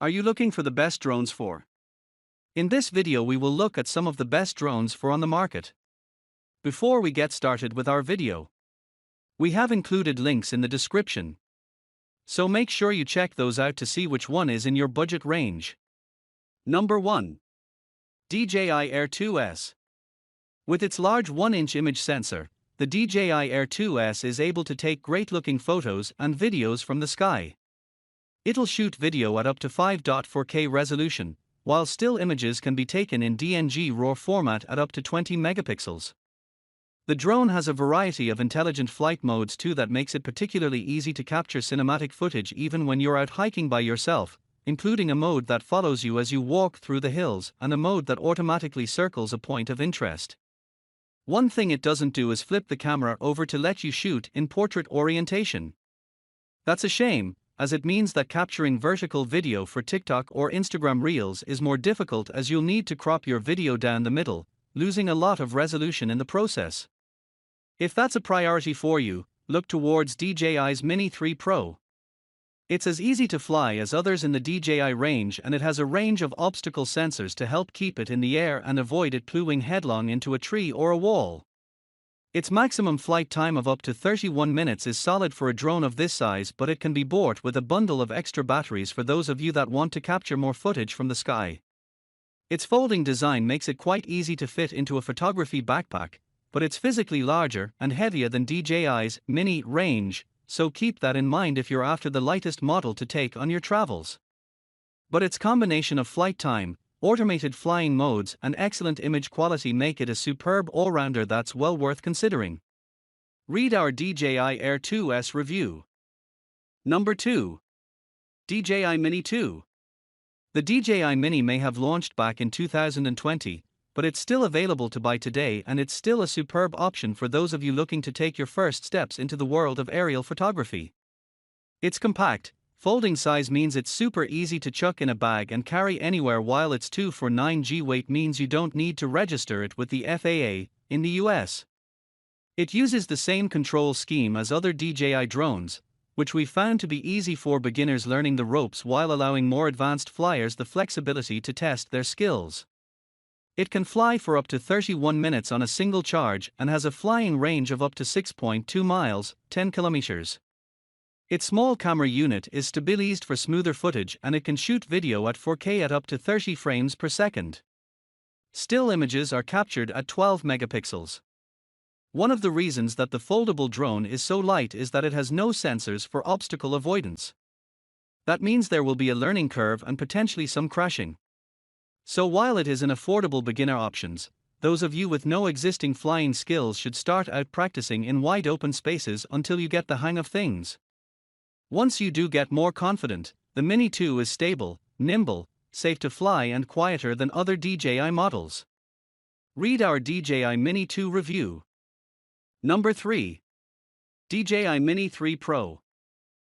Are you looking for the best drones for? In this video we will look at some of the best drones for on the market. Before we get started with our video, we have included links in the description, so make sure you check those out to see which one is in your budget range. Number 1. DJI Air 2S. With its large 1-inch image sensor, the DJI Air 2S is able to take great-looking photos and videos from the sky. It'll shoot video at up to 5.4K resolution, while still images can be taken in DNG RAW format at up to 20 megapixels. The drone has a variety of intelligent flight modes too that makes it particularly easy to capture cinematic footage even when you're out hiking by yourself, including a mode that follows you as you walk through the hills and a mode that automatically circles a point of interest. One thing it doesn't do is flip the camera over to let you shoot in portrait orientation. That's a shame, as it means that capturing vertical video for TikTok or Instagram Reels is more difficult as you'll need to crop your video down the middle, losing a lot of resolution in the process. If that's a priority for you, look towards DJI's Mini 3 Pro. It's as easy to fly as others in the DJI range, and it has a range of obstacle sensors to help keep it in the air and avoid it plowing headlong into a tree or a wall. Its maximum flight time of up to 31 minutes is solid for a drone of this size, but it can be bought with a bundle of extra batteries for those of you that want to capture more footage from the sky. Its folding design makes it quite easy to fit into a photography backpack, but it's physically larger and heavier than DJI's Mini range, so keep that in mind if you're after the lightest model to take on your travels. But its combination of flight time, automated flying modes and excellent image quality make it a superb all-rounder that's well worth considering. Read our DJI Air 2S review. Number 2. DJI Mini 2. The DJI Mini may have launched back in 2020, but it's still available to buy today, and it's still a superb option for those of you looking to take your first steps into the world of aerial photography. Its compact, folding size means it's super easy to chuck in a bag and carry anywhere, while its 249g weight means you don't need to register it with the FAA in the US. It uses the same control scheme as other DJI drones, which we found to be easy for beginners learning the ropes while allowing more advanced flyers the flexibility to test their skills. It can fly for up to 31 minutes on a single charge and has a flying range of up to 6.2 miles, 10 kilometers. Its small camera unit is stabilized for smoother footage, and it can shoot video at 4K at up to 30 frames per second. Still images are captured at 12 megapixels. One of the reasons that the foldable drone is so light is that it has no sensors for obstacle avoidance. That means there will be a learning curve and potentially some crashing. So while it is an affordable beginner options, those of you with no existing flying skills should start out practicing in wide open spaces until you get the hang of things. Once you do get more confident, the Mini 2 is stable, nimble, safe to fly and quieter than other DJI models. Read our DJI Mini 2 review. Number 3. DJI Mini 3 Pro.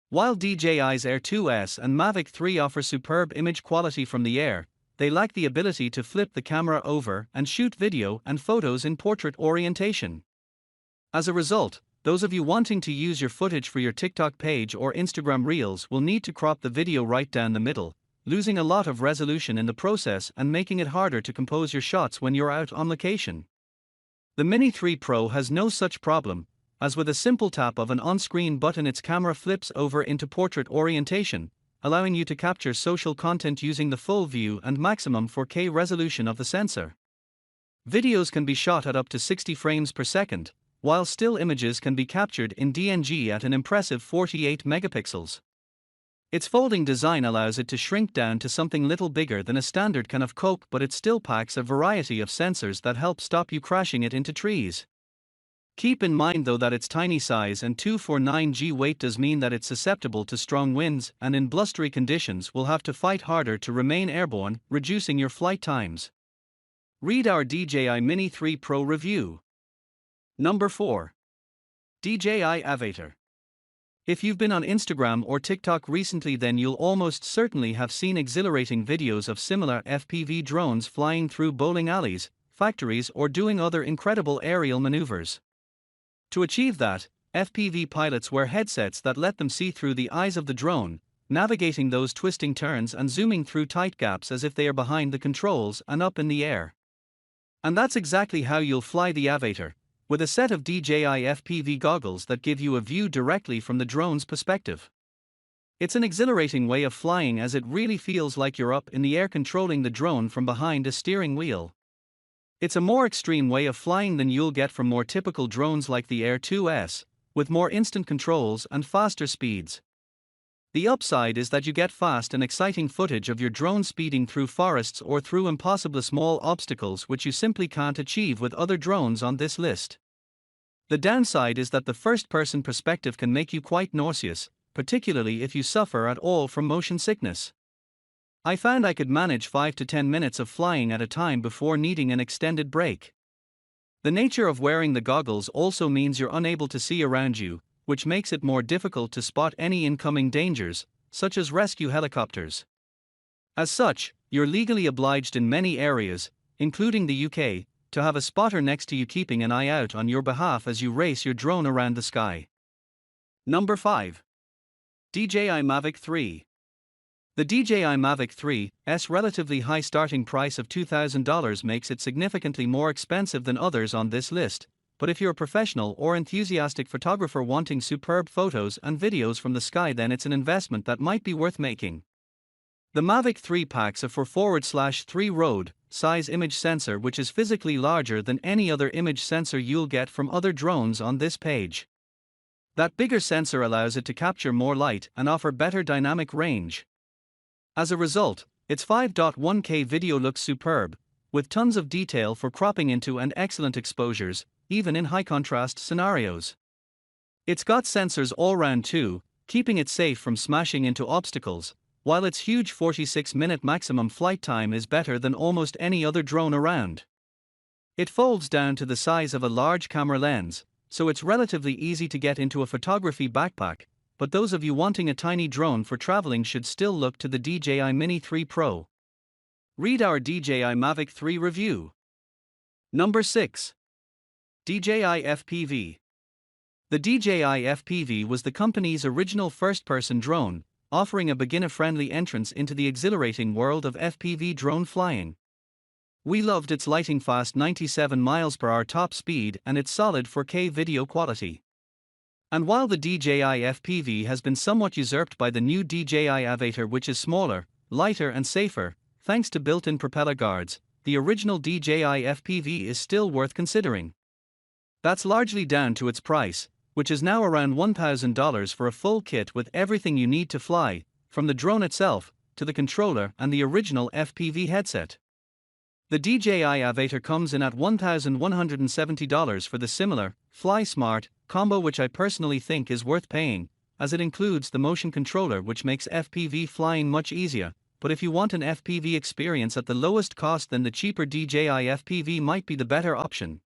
While DJI's Air 2S and Mavic 3 offer superb image quality from the air, they lack the ability to flip the camera over and shoot video and photos in portrait orientation. As a result, those of you wanting to use your footage for your TikTok page or Instagram Reels will need to crop the video right down the middle, losing a lot of resolution in the process and making it harder to compose your shots when you're out on location. The Mini 3 Pro has no such problem, as with a simple tap of an on-screen button its camera flips over into portrait orientation, allowing you to capture social content using the full view and maximum 4K resolution of the sensor. Videos can be shot at up to 60 frames per second, while still images can be captured in DNG at an impressive 48 megapixels. Its folding design allows it to shrink down to something little bigger than a standard can of Coke, but it still packs a variety of sensors that help stop you crashing it into trees. Keep in mind though that its tiny size and 249g weight does mean that it's susceptible to strong winds, and in blustery conditions will have to fight harder to remain airborne, reducing your flight times. Read our DJI Mini 3 Pro review. Number 4. DJI Avata. If you've been on Instagram or TikTok recently, then you'll almost certainly have seen exhilarating videos of similar FPV drones flying through bowling alleys, factories or doing other incredible aerial maneuvers. To achieve that, FPV pilots wear headsets that let them see through the eyes of the drone, navigating those twisting turns and zooming through tight gaps as if they are behind the controls and up in the air. And that's exactly how you'll fly the Avata, with a set of DJI FPV goggles that give you a view directly from the drone's perspective. It's an exhilarating way of flying as it really feels like you're up in the air controlling the drone from behind a steering wheel. It's a more extreme way of flying than you'll get from more typical drones like the Air 2S, with more instant controls and faster speeds. The upside is that you get fast and exciting footage of your drone speeding through forests or through impossibly small obstacles which you simply can't achieve with other drones on this list. The downside is that the first-person perspective can make you quite nauseous, particularly if you suffer at all from motion sickness. I found I could manage 5 to 10 minutes of flying at a time before needing an extended break. The nature of wearing the goggles also means you're unable to see around you, which makes it more difficult to spot any incoming dangers, such as rescue helicopters. As such, you're legally obliged in many areas, including the UK, to have a spotter next to you keeping an eye out on your behalf as you race your drone around the sky. Number 5. DJI Mavic 3. The DJI Mavic 3's relatively high starting price of $2,000 makes it significantly more expensive than others on this list, but if you're a professional or enthusiastic photographer wanting superb photos and videos from the sky, then it's an investment that might be worth making. The Mavic 3 packs a 4/3 road size image sensor which is physically larger than any other image sensor you'll get from other drones on this page. That bigger sensor allows it to capture more light and offer better dynamic range. As a result, its 5.1K video looks superb, with tons of detail for cropping into and excellent exposures, even in high-contrast scenarios. It's got sensors all round too, keeping it safe from smashing into obstacles, while its huge 46-minute maximum flight time is better than almost any other drone around. It folds down to the size of a large camera lens, so it's relatively easy to get into a photography backpack, but those of you wanting a tiny drone for traveling should still look to the DJI Mini 3 Pro. Read our DJI Mavic 3 review. Number 6. DJI FPV. The DJI FPV was the company's original first-person drone, offering a beginner-friendly entrance into the exhilarating world of FPV drone flying. We loved its lightning-fast 97 mph top speed and its solid 4K video quality. And while the DJI FPV has been somewhat usurped by the new DJI Avata, which is smaller, lighter and safer, thanks to built-in propeller guards, the original DJI FPV is still worth considering. That's largely down to its price, which is now around $1,000 for a full kit with everything you need to fly, from the drone itself, to the controller and the original FPV headset. The DJI Avata comes in at $1,170 for the similar, Fly Smart, combo, which I personally think is worth paying, as it includes the motion controller which makes FPV flying much easier, but if you want an FPV experience at the lowest cost, then the cheaper DJI FPV might be the better option.